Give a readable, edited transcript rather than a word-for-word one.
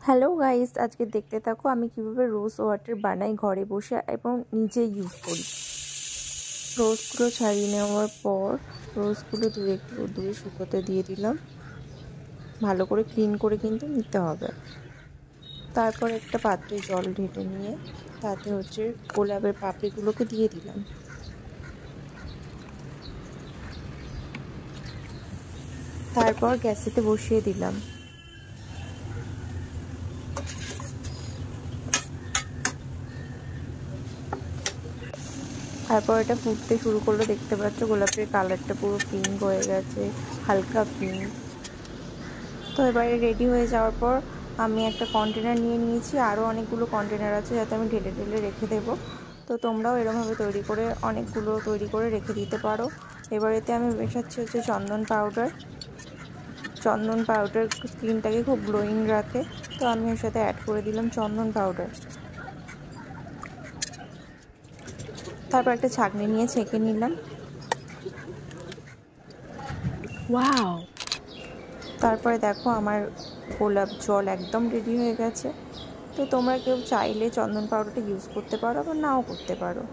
Hello guys, আজকে দেখতে থাকো আমি কিভাবে রোজ ওয়াটার বানাই ঘরে বসে এবং নিজে ইউজ করি। রোজগুলো ছাড়িয়ে নেওয়ার পর রোজগুলো একটু রোদ্দুরে শুকোতে দিয়ে দিলাম। ভালো করে ক্লিন করে কিন্তু নিতে হবে। তারপর একটা পাত্রে জল ঢেলে নিয়ে তাতে গোলাপের পাপড়িগুলোকে দিয়ে দিলাম। তারপর গ্যাসেতে বসিয়ে দিলাম। তারপর এটা ফুটতে শুরু করলো। দেখতে পাচ্ছ গোলাপের কালারটা পুরো পিঙ্ক হয়ে গেছে, হালকা পিঙ্ক। তো এবারে রেডি হয়ে যাওয়ার পর আমি একটা কন্টেনার নিয়ে নিয়েছি। আরও অনেকগুলো কন্টেনার আছে যাতে আমি ঢেলে ঢেলে রেখে দেবো। তো তোমরাও এরকমভাবে অনেকগুলো তৈরি করে রেখে দিতে পারো। এবার এতে আমি মেশাচ্ছি চন্দন পাউডার। চন্দন পাউডার স্কিনটাকে খুব গ্লোয়িং রাখে, তো আমি ওর সাথে অ্যাড করে দিলাম চন্দন পাউডার। তারপর একটা ছাঁকনি নিয়ে ছেঁকে নিলাম। ওয়াও! তারপরে দেখো আমার গোলাপ জল একদম রেডি হয়ে গেছে। তো তোমরা কেউ চাইলে চন্দন পাউডারটা ইউজ করতে পারো বা নাও করতে পারো।